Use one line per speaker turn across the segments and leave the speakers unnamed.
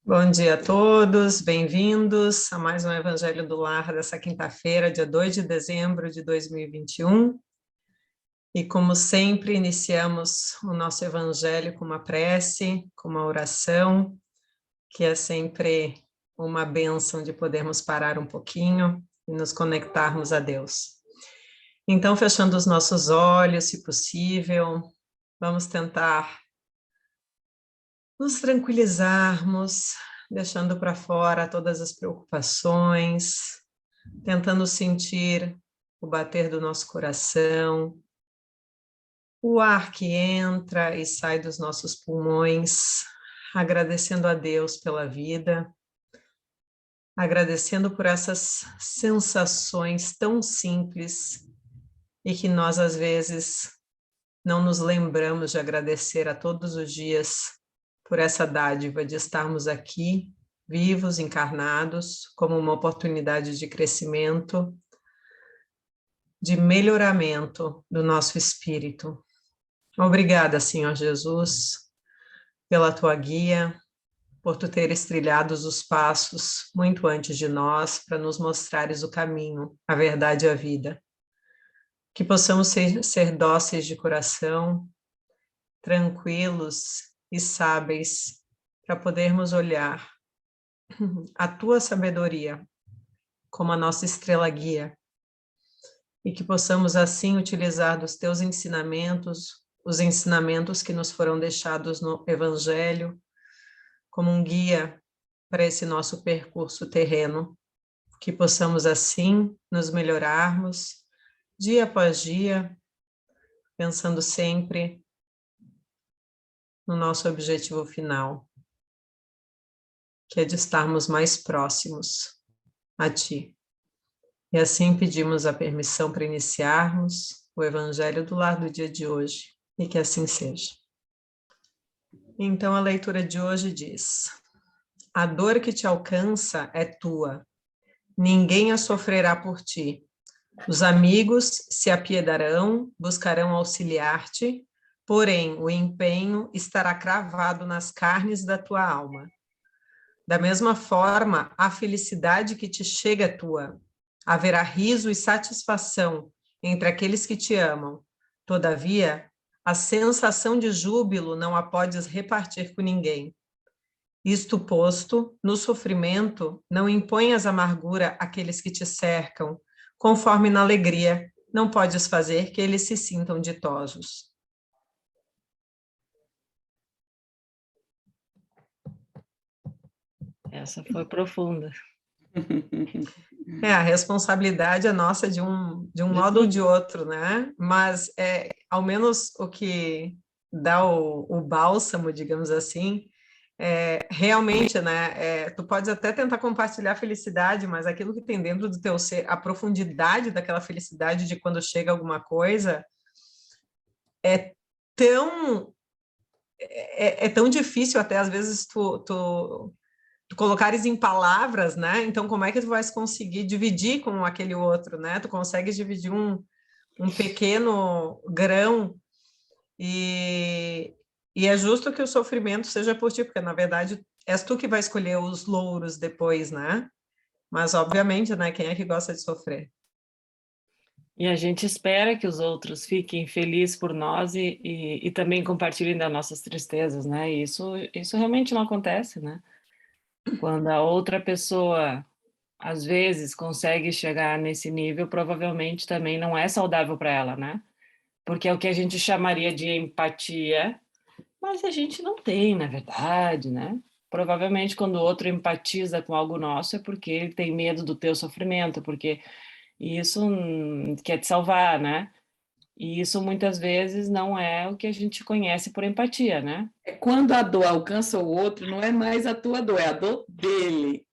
Bom dia a todos, bem-vindos a mais um Evangelho do Lar dessa quinta-feira, dia 2 de dezembro de 2021. E como sempre, iniciamos o nosso Evangelho com uma prece, com uma oração, que é sempre uma bênção de podermos parar um pouquinho e nos conectarmos a Deus. Então, fechando os nossos olhos, se possível, vamos tentar nos tranquilizarmos, deixando para fora todas as preocupações, tentando sentir o bater do nosso coração, o ar que entra e sai dos nossos pulmões, agradecendo a Deus pela vida, agradecendo por essas sensações tão simples e que nós, às vezes, não nos lembramos de agradecer a todos os dias por essa dádiva de estarmos aqui, vivos, encarnados, como uma oportunidade de crescimento, de melhoramento do nosso espírito. Obrigada, Senhor Jesus, pela tua guia, por tu teres trilhado os passos muito antes de nós, para nos mostrares o caminho, a verdade e a vida. Que possamos ser dóceis de coração, tranquilos e sábeis, para podermos olhar a tua sabedoria como a nossa estrela guia, e que possamos assim utilizar dos teus ensinamentos, os ensinamentos que nos foram deixados no Evangelho, como um guia para esse nosso percurso terreno, que possamos assim nos melhorarmos dia após dia, pensando sempre no nosso objetivo final, que é de estarmos mais próximos a Ti. E assim pedimos a permissão para iniciarmos o Evangelho do Lar do dia de hoje, e que assim seja. Então a leitura de hoje diz: a dor que te alcança é tua, ninguém a sofrerá por ti. Os amigos se apiedarão, buscarão auxiliar-te, porém o empenho estará cravado nas carnes da tua alma. Da mesma forma, a felicidade que te chega é tua. Haverá riso e satisfação entre aqueles que te amam. Todavia, a sensação de júbilo não a podes repartir com ninguém. Isto posto, no sofrimento, não imponhas amargura àqueles que te cercam, conforme na alegria não podes fazer que eles se sintam ditosos.
Essa foi profunda.
A responsabilidade é nossa de um modo ou de outro, né? Mas ao menos o que dá o bálsamo, digamos assim, realmente, né? Tu podes até tentar compartilhar a felicidade, mas aquilo que tem dentro do teu ser, a profundidade daquela felicidade de quando chega alguma coisa, é tão tão difícil até às vezes tu colocares em palavras, né? Então, como é que tu vais conseguir dividir com aquele outro, né? Tu consegues dividir um pequeno grão e é justo que o sofrimento seja por ti, porque, na verdade, és tu que vai escolher os louros depois, né? Mas, obviamente, né? Quem é que gosta de sofrer?
E a gente espera que os outros fiquem felizes por nós e também compartilhem das nossas tristezas, né? E isso realmente não acontece, né? Quando a outra pessoa, às vezes, consegue chegar nesse nível, provavelmente também não é saudável para ela, né? Porque é o que a gente chamaria de empatia, mas a gente não tem, na verdade, né? Provavelmente quando o outro empatiza com algo nosso é porque ele tem medo do teu sofrimento, porque isso quer te salvar, né? E isso muitas vezes não é o que a gente conhece por empatia, né?
Quando a dor alcança o outro, não é mais a tua dor, é a dor dele.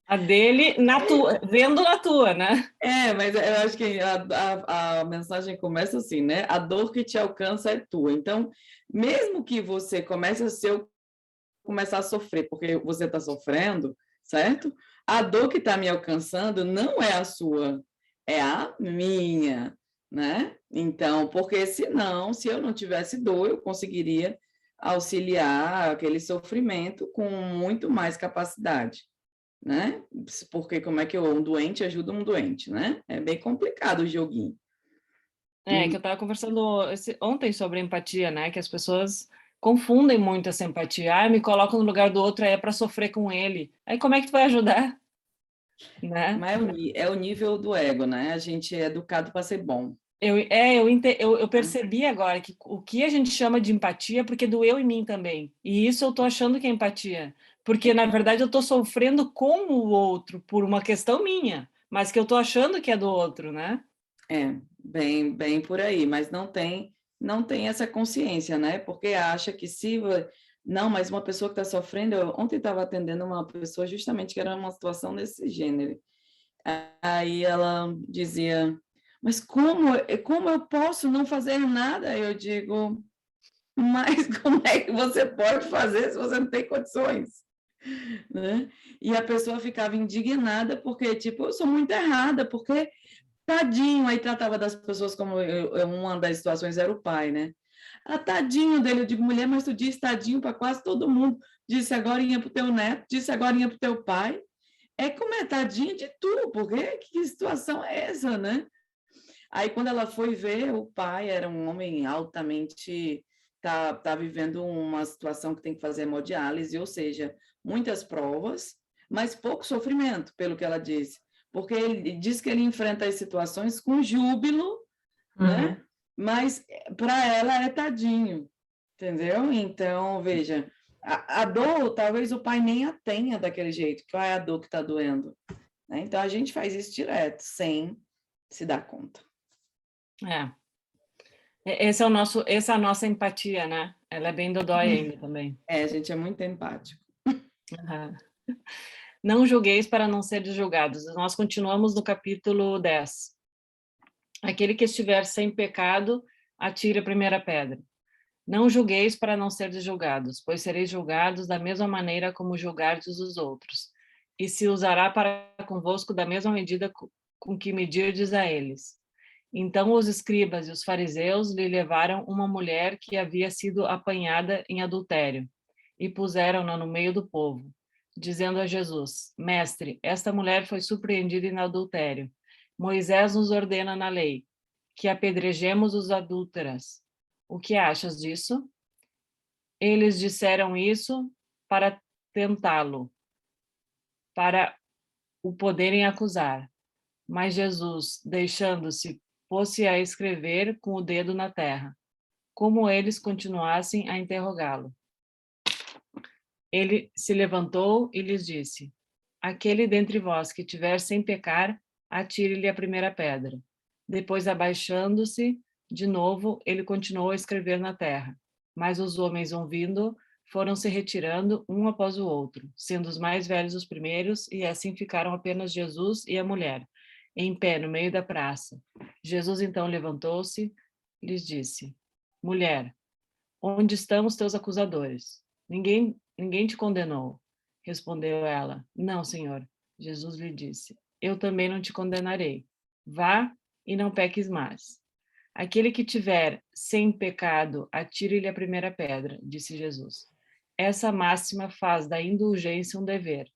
A dele na tua, vendo na tua, né?
Mas eu acho que a mensagem começa assim, né? A dor que te alcança é tua. Então, mesmo que você começar a sofrer, porque você está sofrendo, certo? A dor que está me alcançando não é a sua, é a minha, né? Então, porque senão, se eu não tivesse dor, eu conseguiria auxiliar aquele sofrimento com muito mais capacidade, né? Porque como é que um doente ajuda um doente, né? É bem complicado o joguinho.
Que eu estava conversando ontem sobre empatia, né? Que as pessoas confundem muito essa empatia. Ah, me coloco no lugar do outro, aí é para sofrer com ele. Aí como é que tu vai ajudar? Né?
Mas é o nível do ego, né? A gente é educado para ser bom.
Eu percebi agora que o que a gente chama de empatia é porque doeu em mim também. E isso eu estou achando que é empatia. Porque, na verdade, eu estou sofrendo com o outro por uma questão minha, mas que eu estou achando que é do outro, né?
É, bem por aí, mas não tem essa consciência, né? Porque acha que se... Não, mas uma pessoa que está sofrendo... Ontem estava atendendo uma pessoa justamente que era uma situação desse gênero. Aí ela dizia, mas como eu posso não fazer nada? Eu digo, mas como é que você pode fazer se você não tem condições? Né? E a pessoa ficava indignada porque, tipo, eu sou muito errada, porque tadinho, aí tratava das pessoas como uma das situações era o pai, né? Ah, tadinho dele, eu digo, mulher, mas tu diz tadinho para quase todo mundo. Disse agorinha pro teu neto, disse agorinha pro teu pai. É como é tadinho de tu, porque que situação é essa, né? Aí quando ela foi ver, o pai era um homem altamente tá vivendo uma situação que tem que fazer hemodiálise, ou seja, muitas provas, mas pouco sofrimento, pelo que ela disse. Porque ele diz que ele enfrenta as situações com júbilo, né? Mas para ela é tadinho, entendeu? Então, veja, a dor, talvez o pai nem a tenha daquele jeito. Qual é a dor que está doendo? Né? Então, a gente faz isso direto, sem se dar conta.
Essa é a nossa empatia, né? Ela é bem dodói ainda também.
A gente é muito empático.
Uhum. Não julgueis para não seres julgados. Nós continuamos no capítulo 10. Aquele que estiver sem pecado, atire a primeira pedra. Não julgueis para não seres julgados, pois sereis julgados da mesma maneira como julgardes os outros. E se usará para convosco da mesma medida com que medirdes a eles. Então os escribas e os fariseus lhe levaram uma mulher que havia sido apanhada em adultério e puseram-na no meio do povo, dizendo a Jesus: Mestre, esta mulher foi surpreendida em adultério. Moisés nos ordena na lei que apedrejemos os adúlteras. O que achas disso? Eles disseram isso para tentá-lo, para o poderem acusar. Mas Jesus, deixando-se, pôs-se a escrever com o dedo na terra, como eles continuassem a interrogá-lo. Ele se levantou e lhes disse: Aquele dentre vós que tiver sem pecar, atire-lhe a primeira pedra. Depois, abaixando-se de novo, ele continuou a escrever na terra. Mas os homens, ouvindo, foram se retirando um após o outro, sendo os mais velhos os primeiros, e assim ficaram apenas Jesus e a mulher, em pé no meio da praça. Jesus então levantou-se e lhes disse: Mulher, onde estão os teus acusadores? Ninguém te condenou. Respondeu ela: Não, Senhor. Jesus lhe disse: Eu também não te condenarei. Vá e não peques mais. Aquele que tiver sem pecado, atire-lhe a primeira pedra, disse Jesus. Essa máxima faz da indulgência um dever,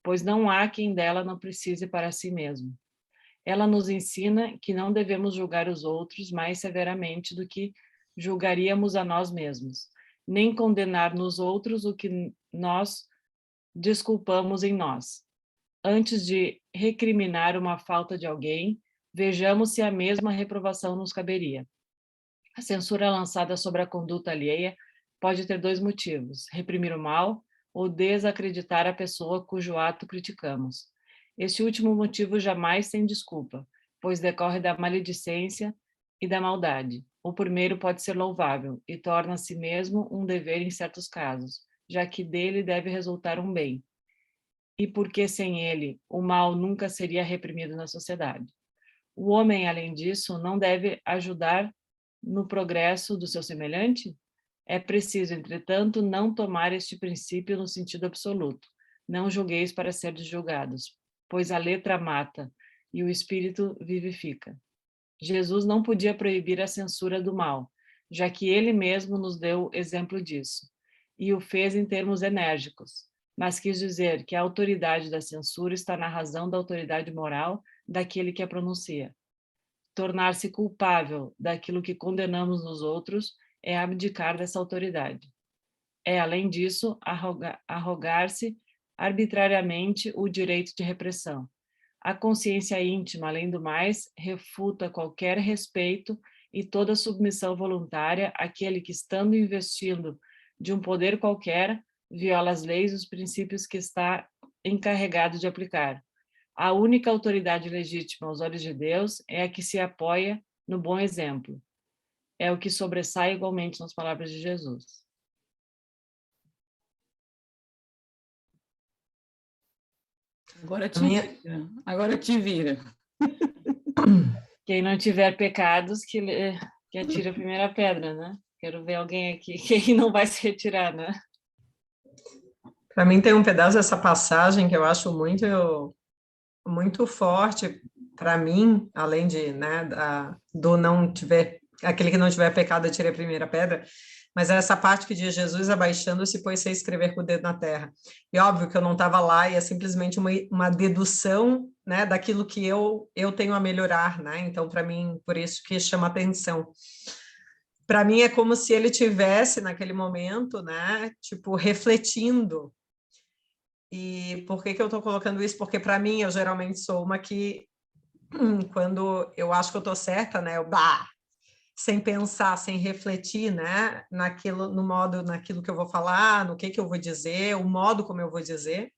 pois não há quem dela não precise para si mesmo. Ela nos ensina que não devemos julgar os outros mais severamente do que julgaríamos a nós mesmos, nem condenar nos outros o que nós desculpamos em nós. Antes de recriminar uma falta de alguém, vejamos se a mesma reprovação nos caberia. A censura lançada sobre a conduta alheia pode ter dois motivos: reprimir o mal ou desacreditar a pessoa cujo ato criticamos. Este último motivo jamais tem desculpa, pois decorre da maledicência e da maldade. O primeiro pode ser louvável e torna a si mesmo um dever em certos casos, já que dele deve resultar um bem. E porque sem ele, o mal nunca seria reprimido na sociedade. O homem, além disso, não deve ajudar no progresso do seu semelhante? É preciso, entretanto, não tomar este princípio no sentido absoluto. Não julgueis para seres julgados, pois a letra mata e o espírito vivifica. Jesus não podia proibir a censura do mal, já que ele mesmo nos deu exemplo disso, e o fez em termos enérgicos, mas quis dizer que a autoridade da censura está na razão da autoridade moral daquele que a pronuncia. Tornar-se culpável daquilo que condenamos nos outros é abdicar dessa autoridade. É, além disso, arrogar-se arbitrariamente o direito de repressão. A consciência íntima, além do mais, refuta qualquer respeito e toda submissão voluntária àquele que, estando investindo de um poder qualquer, viola as leis e os princípios que está encarregado de aplicar. A única autoridade legítima aos olhos de Deus é a que se apoia no bom exemplo. É o que sobressai igualmente nas palavras de Jesus.
Agora te vira.
Quem não tiver pecados, que atire a primeira pedra, né? Quero ver alguém aqui que não vai se retirar, né?
Para mim tem um pedaço dessa passagem que eu acho muito forte para mim, além de, né, do não tiver, aquele que não tiver pecado atire a primeira pedra, mas é essa parte que diz: Jesus abaixando-se pôs-se a escrever com o dedo na terra. E óbvio que eu não estava lá, e é simplesmente uma dedução, né, daquilo que eu tenho a melhorar, né? Então, para mim, por isso que chama atenção. Para mim é como se ele tivesse naquele momento, né, tipo, refletindo. E por que eu estou colocando isso? Porque para mim eu geralmente sou uma que quando eu acho que eu estou certa, né, sem pensar, sem refletir, né, naquilo que eu vou falar, no que eu vou dizer, o modo como eu vou dizer.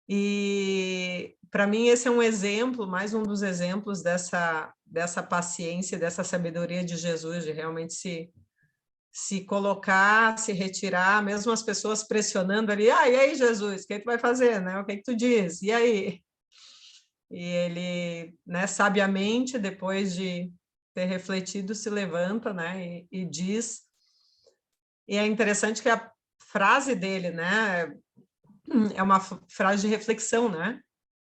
E para mim esse é um exemplo, mais um dos exemplos dessa paciência, dessa sabedoria de Jesus, de realmente se colocar, se retirar, mesmo as pessoas pressionando ali: e aí, Jesus, o que tu vai fazer, né? O que tu diz? E aí? E ele, né, sabiamente, depois de ter refletido, se levanta, né, e diz. E é interessante que a frase dele, né, é uma frase de reflexão, né?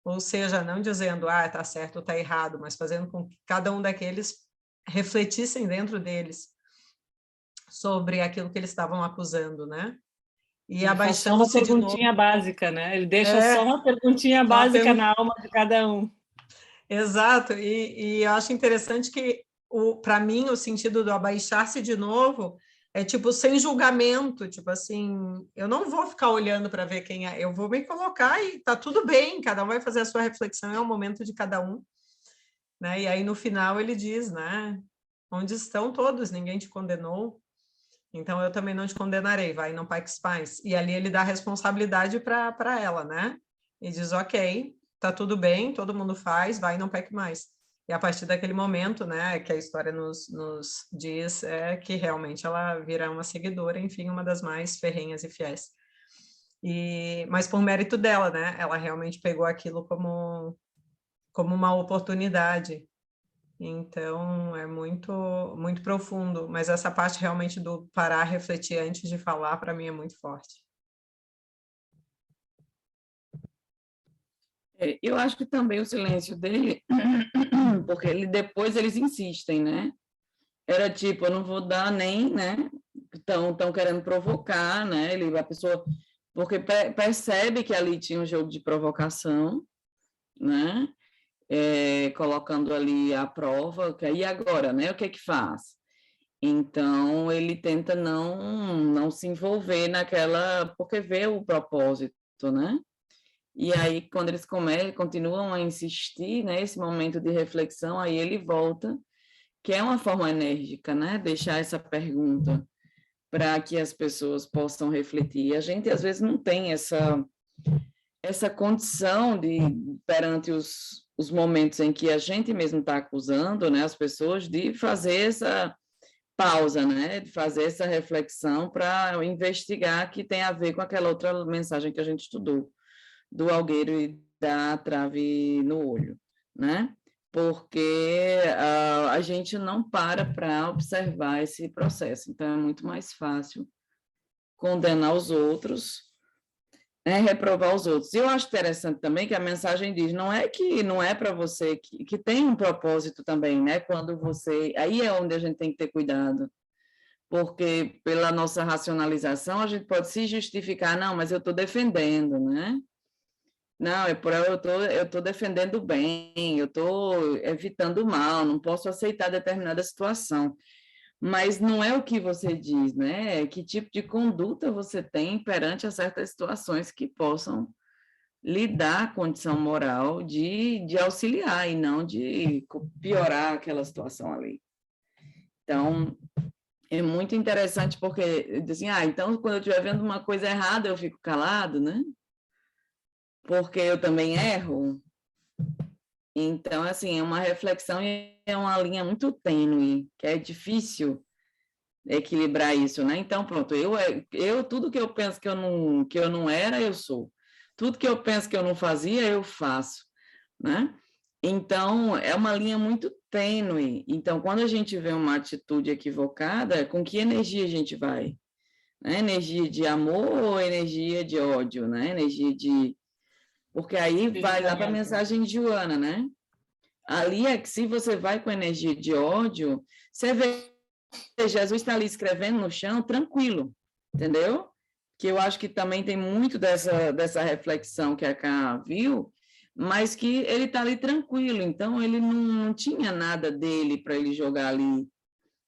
Ou seja, não dizendo, tá certo ou tá errado, mas fazendo com que cada um daqueles refletissem dentro deles sobre aquilo que eles estavam acusando, né? E
Só uma
abaixando-se de
perguntinha
novo.
básica, né? Ele deixa só uma perguntinha básica na alma de cada um.
Exato, e eu acho interessante que, para mim, o sentido do abaixar-se de novo é tipo sem julgamento, tipo assim, eu não vou ficar olhando para ver quem é, eu vou me colocar e tá tudo bem, cada um vai fazer a sua reflexão, é o momento de cada um, né? E aí no final ele diz, né? Onde estão todos? Ninguém te condenou, então eu também não te condenarei, vai, não peques mais. E ali ele dá a responsabilidade para ela, né? E diz, ok, tá tudo bem, todo mundo faz, vai, não peque mais. E a partir daquele momento, né, que a história nos diz, é que realmente ela vira uma seguidora, enfim, uma das mais ferrenhas e fiéis. Mas por mérito dela, né, ela realmente pegou aquilo como uma oportunidade. Então, é muito, muito profundo, mas essa parte realmente do parar, refletir antes de falar, para mim é muito forte.
Eu acho que também o silêncio dele, porque depois eles insistem, né? Era tipo, eu não vou dar nem, né? Estão querendo provocar, né? A pessoa, porque percebe que ali tinha um jogo de provocação, né? Colocando ali a prova, e agora, né? O que é que faz? Então, ele tenta não se envolver naquela, porque vê o propósito, né? E aí, quando eles continuam a insistir, né, esse momento de reflexão, aí ele volta, que é uma forma enérgica, né? Deixar essa pergunta para que as pessoas possam refletir. E a gente, às vezes, não tem essa condição de, perante os momentos em que a gente mesmo está acusando, né, as pessoas, de fazer essa pausa, né, de fazer essa reflexão para investigar que tem a ver com aquela outra mensagem que a gente estudou, do algueiro e da trave no olho, né? Porque a gente não para observar esse processo. Então, é muito mais fácil condenar os outros né, reprovar os outros. E eu acho interessante também que a mensagem diz, não é que não é para você, que tem um propósito também, né? Quando você... Aí é onde a gente tem que ter cuidado, porque pela nossa racionalização a gente pode se justificar, não, mas eu estou defendendo, né? Não, eu tô defendendo o bem, eu estou evitando o mal, não posso aceitar determinada situação. Mas não é o que você diz, né? Que tipo de conduta você tem perante a certas situações que possam lhe dar a condição moral de auxiliar e não de piorar aquela situação ali. Então, é muito interessante porque, assim, então quando eu estiver vendo uma coisa errada, eu fico calado, né? Porque eu também erro. Então, assim, é uma reflexão e é uma linha muito tênue, que é difícil equilibrar isso, né? Então, pronto, tudo que eu penso que eu não era, eu sou. Tudo que eu penso que eu não fazia, eu faço, né? Então, é uma linha muito tênue. Então, quando a gente vê uma atitude equivocada, com que energia a gente vai? Né? Energia de amor ou energia de ódio, né? Energia de... Porque aí vai lá para a mensagem de Joana, né? Ali é que se você vai com energia de ódio, você vê Jesus está ali escrevendo no chão, tranquilo, entendeu? Que eu acho que também tem muito dessa reflexão que a Ká viu, mas que ele está ali tranquilo, então ele não tinha nada dele para ele jogar ali.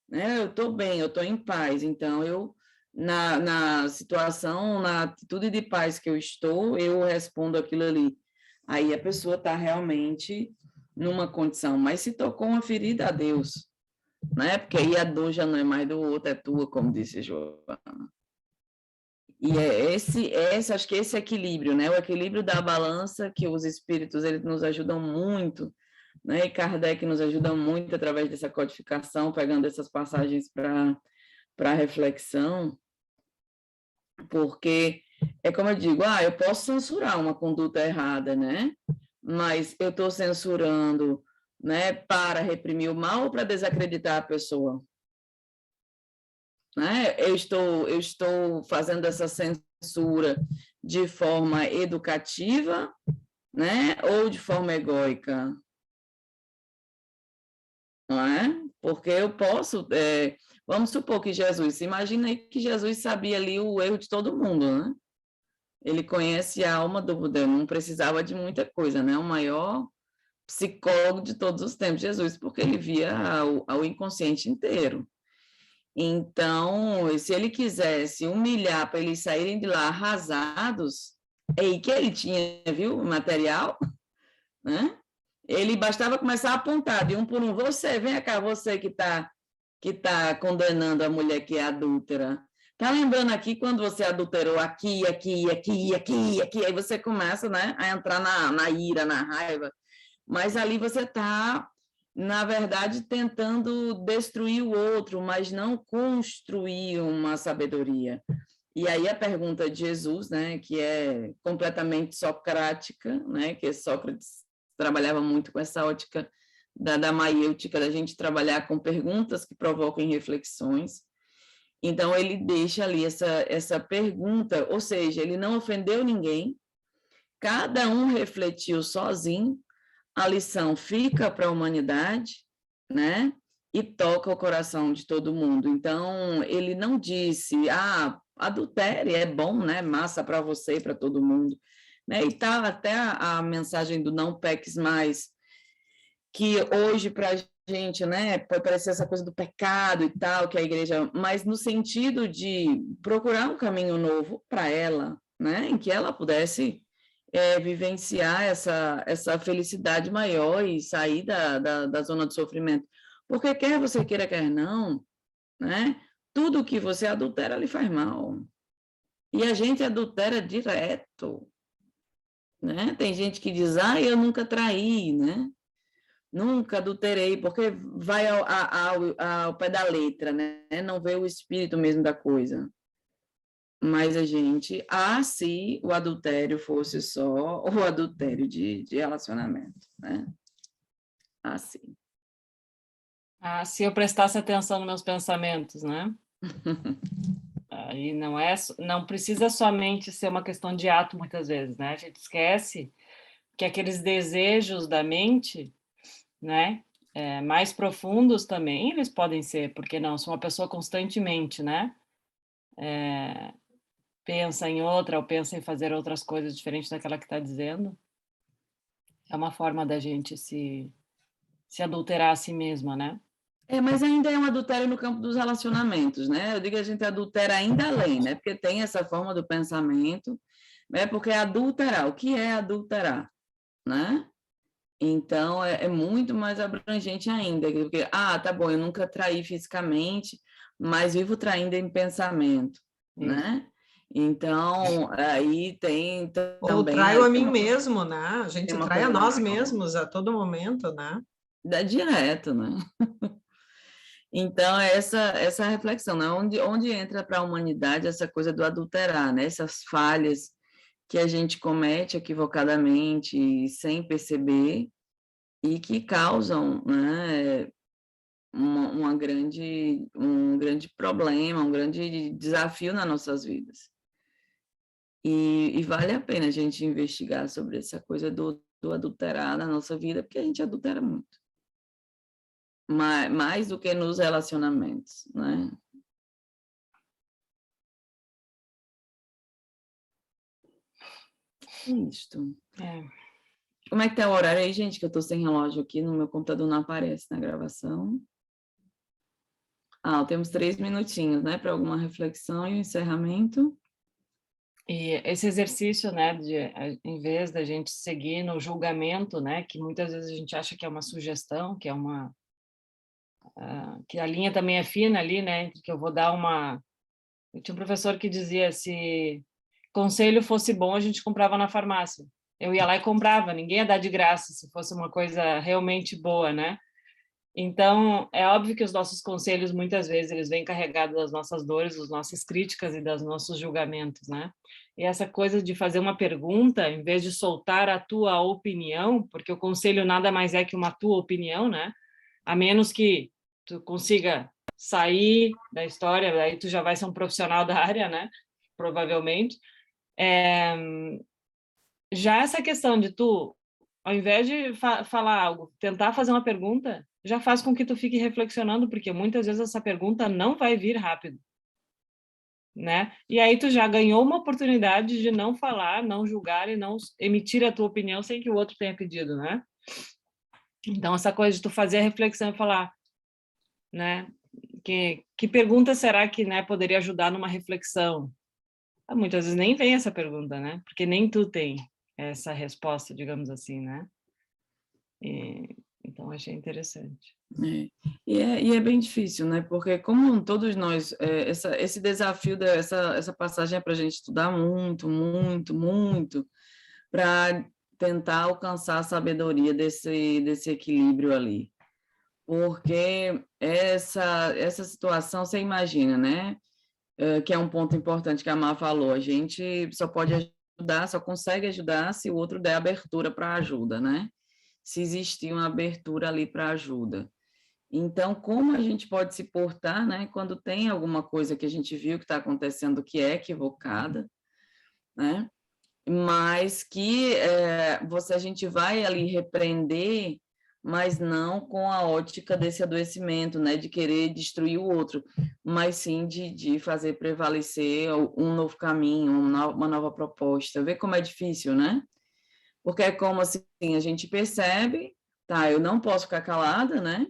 Né? Eu estou bem, eu estou em paz, então na situação, na atitude de paz que eu estou, eu respondo aquilo ali. Aí a pessoa está realmente numa condição, mas se tocou uma ferida a Deus, né? Porque aí a dor já não é mais do outro, é tua, como disse Joana. E acho que esse equilíbrio, né? O equilíbrio da balança que os espíritos eles nos ajudam muito, né? E Kardec nos ajuda muito através dessa codificação, pegando essas passagens para reflexão, porque é como eu digo, eu posso censurar uma conduta errada, né? Mas eu estou censurando, né, para reprimir o mal ou para desacreditar a pessoa? Né? Eu estou fazendo essa censura de forma educativa, né? Ou de forma egóica, não é? Porque eu posso, vamos supor que Jesus, imagina aí que Jesus sabia ali o erro de todo mundo, né? Ele conhece a alma do Buda, não precisava de muita coisa, né? O maior psicólogo de todos os tempos, Jesus, porque ele via o inconsciente inteiro. Então, se ele quisesse humilhar para eles saírem de lá arrasados, é aí que ele tinha, viu, o material, né? Ele bastava começar a apontar de um por um, vem cá, você que tá condenando a mulher que é adúltera. Tá lembrando aqui quando você adulterou aqui, aí você começa, né, a entrar na ira, na raiva, mas ali você está, na verdade, tentando destruir o outro, mas não construir uma sabedoria. E aí a pergunta de Jesus, né, que é completamente socrática, né, que Sócrates trabalhava muito com essa ótica da maiêutica, da gente trabalhar com perguntas que provoquem reflexões. Então, ele deixa ali essa pergunta, ou seja, ele não ofendeu ninguém, cada um refletiu sozinho, a lição fica para a humanidade, né? E toca o coração de todo mundo. Então, ele não disse, adultério é bom, né? Massa para você e para todo mundo. Né? E tá até a mensagem do não peques mais, que hoje para a gente, né, pode parecer essa coisa do pecado e tal, que a igreja, mas no sentido de procurar um caminho novo para ela, né, em que ela pudesse vivenciar essa felicidade maior e sair da zona de sofrimento. Porque quer você queira, quer não, né, tudo que você adultera lhe faz mal. E a gente adultera direto, né? Tem gente que diz, eu nunca traí, né? Nunca adulterei, porque vai ao pé da letra, né? Não vê o espírito mesmo da coisa. Mas a gente, se o adultério fosse só o adultério de relacionamento, né? Assim.
Se eu prestasse atenção nos meus pensamentos, né? e não precisa somente ser uma questão de ato, muitas vezes, né? A gente esquece que aqueles desejos da mente, né, mais profundos também, eles podem ser, porque não? Se uma pessoa constantemente, né, pensa em outra ou pensa em fazer outras coisas diferentes daquela que está dizendo, é uma forma da gente se adulterar a si mesma, né?
Mas ainda é um adultério no campo dos relacionamentos, né? Eu digo que a gente adultera ainda além, né? Porque tem essa forma do pensamento, né? Porque adulterar, o que é adulterar, né? Então, é muito mais abrangente ainda, porque, tá bom, eu nunca traí fisicamente, mas vivo traindo em pensamento, né? Então, aí tem
Ou
também...
traio a mim mesmo, né? A gente trai a nós
coisa
mesmos a todo momento, né?
dá direto, né? Então, essa reflexão, né? Onde entra para a humanidade essa coisa do adulterar, né? Essas falhas que a gente comete equivocadamente, sem perceber, e que causam, né, um grande problema, um grande desafio nas nossas vidas. E vale a pena a gente investigar sobre essa coisa do adulterar na nossa vida, porque a gente adultera muito. Mais do que nos relacionamentos, né? É isto. Como é que tá o horário aí, gente? Que eu tô sem relógio aqui, no meu computador não aparece na gravação. Temos 3 minutinhos, né? Para alguma reflexão e um encerramento.
E esse exercício, né, em vez da gente seguir no julgamento, né, que muitas vezes a gente acha que é uma sugestão, que é que a linha também é fina ali, né, que eu vou dar uma... Eu tinha um professor que dizia, se conselho fosse bom, a gente comprava na farmácia. Eu ia lá e comprava, ninguém ia dar de graça se fosse uma coisa realmente boa, né? Então, é óbvio que os nossos conselhos, muitas vezes, eles vêm carregados das nossas dores, das nossas críticas e dos nossos julgamentos, né? E essa coisa de fazer uma pergunta, em vez de soltar a tua opinião, porque o conselho nada mais é que uma tua opinião, né? A menos que tu consiga sair da história, aí tu já vai ser um profissional da área, né? Provavelmente. Já essa questão de tu, ao invés de falar algo, tentar fazer uma pergunta, já faz com que tu fique reflexionando, porque muitas vezes essa pergunta não vai vir rápido, né? E aí tu já ganhou uma oportunidade de não falar, não julgar e não emitir a tua opinião sem que o outro tenha pedido, né? Então, essa coisa de tu fazer a reflexão e falar, né? Que pergunta será que, né, poderia ajudar numa reflexão? Muitas vezes nem vem essa pergunta, né? Porque nem tu tem essa resposta, digamos assim, né? Então, achei interessante.
E é bem difícil, né? Porque como todos nós, esse desafio dessa passagem é para a gente estudar muito, muito, muito, para tentar alcançar a sabedoria desse equilíbrio ali. Porque essa situação, você imagina, né? Que é um ponto importante que a Má falou, a gente só pode ajudar, só consegue ajudar se o outro der abertura para ajuda, né? Se existir uma abertura ali para ajuda. Então, como a gente pode se portar, né, quando tem alguma coisa que a gente viu que está acontecendo que é equivocada, né? Mas que a gente vai ali repreender, mas não com a ótica desse adoecimento, né, de querer destruir o outro, mas sim de fazer prevalecer um novo caminho, uma nova proposta. Vê como é difícil, né? Porque é como assim, a gente percebe, tá, eu não posso ficar calada, né?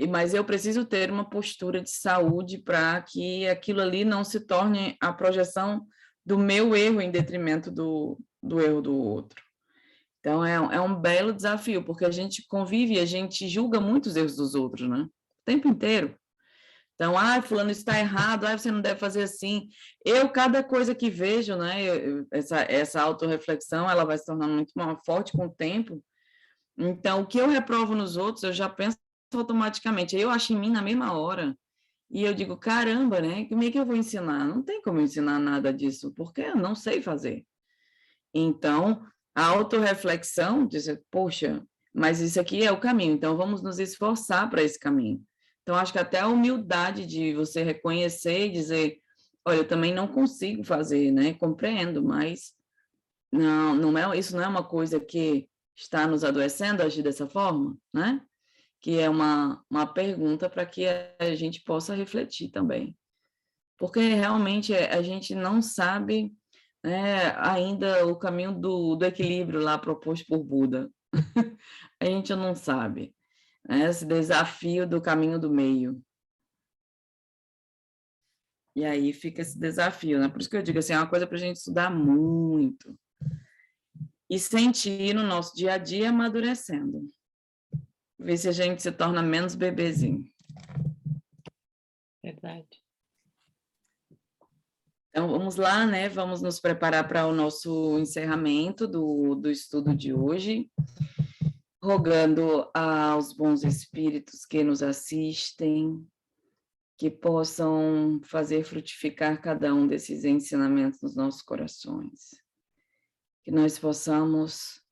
Mas eu preciso ter uma postura de saúde para que aquilo ali não se torne a projeção do meu erro em detrimento do erro do outro. Então, é um belo desafio, porque a gente convive e a gente julga muito os erros dos outros, né? O tempo inteiro. Então, fulano está errado, você não deve fazer assim. Cada coisa que vejo, né, essa autorreflexão, ela vai se tornando muito mais forte com o tempo. Então, o que eu reprovo nos outros, eu já penso automaticamente. Eu acho em mim na mesma hora. E eu digo, caramba, né? Como é que eu vou ensinar? Não tem como ensinar nada disso, porque eu não sei fazer. Então, a autorreflexão, dizer, poxa, mas isso aqui é o caminho, então vamos nos esforçar para esse caminho. Então, acho que até a humildade de você reconhecer e dizer, olha, eu também não consigo fazer, né? Compreendo, mas isso não é uma coisa que está nos adoecendo agir dessa forma, né? Que é uma pergunta para que a gente possa refletir também. Porque realmente a gente não sabe, né, ainda o caminho do equilíbrio lá proposto por Buda. A gente não sabe, né, esse desafio do caminho do meio. E aí fica esse desafio, né? Por isso que eu digo assim, é uma coisa para a gente estudar muito e sentir no nosso dia a dia amadurecendo. Ver se a gente se torna menos bebezinho.
Verdade.
Então, vamos lá, né? Vamos nos preparar para o nosso encerramento do estudo de hoje, rogando aos bons espíritos que nos assistem, que possam fazer frutificar cada um desses ensinamentos nos nossos corações. Que nós possamos,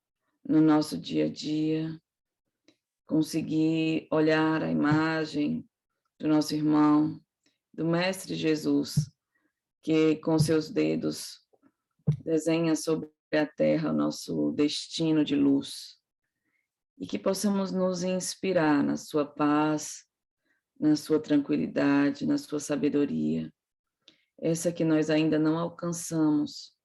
no nosso dia a dia, conseguir olhar a imagem do nosso irmão, do Mestre Jesus, que com seus dedos desenha sobre a terra o nosso destino de luz, e que possamos nos inspirar na sua paz, na sua tranquilidade, na sua sabedoria, essa que nós ainda não alcançamos,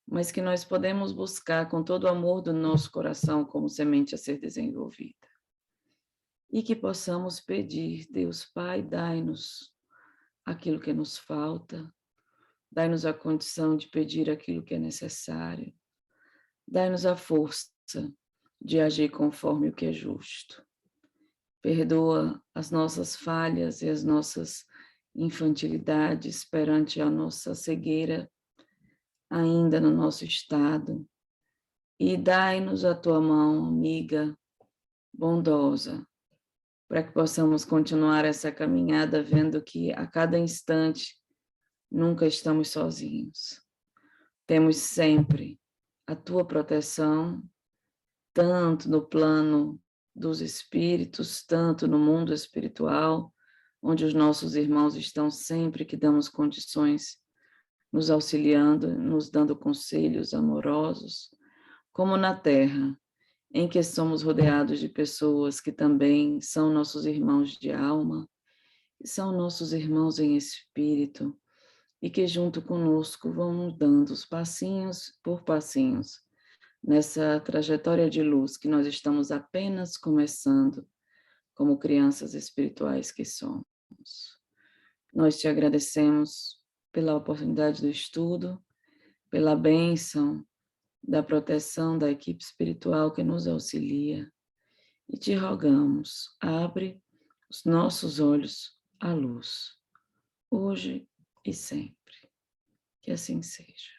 mas que nós podemos buscar com todo o amor do nosso coração como semente a ser desenvolvida. E que possamos pedir, Deus Pai, dai-nos aquilo que nos falta, dai-nos a condição de pedir aquilo que é necessário, dai-nos a força de agir conforme o que é justo. Perdoa as nossas falhas e as nossas infantilidades perante a nossa cegueira, ainda no nosso estado, e dai-nos a tua mão amiga, bondosa, para que possamos continuar essa caminhada vendo que a cada instante nunca estamos sozinhos. Temos sempre a tua proteção, tanto no plano dos espíritos, tanto no mundo espiritual, onde os nossos irmãos estão sempre que damos condições, nos auxiliando, nos dando conselhos amorosos, como na Terra, em que somos rodeados de pessoas que também são nossos irmãos de alma, que são nossos irmãos em espírito, e que junto conosco vão dando os passinhos por passinhos, nessa trajetória de luz que nós estamos apenas começando, como crianças espirituais que somos. Nós te agradecemos pela oportunidade do estudo, pela bênção da proteção da equipe espiritual que nos auxilia, e te rogamos, abre os nossos olhos à luz, hoje e sempre. Que assim seja.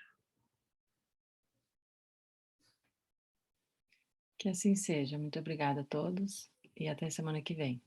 Que assim seja. Muito obrigada a todos e até semana que vem.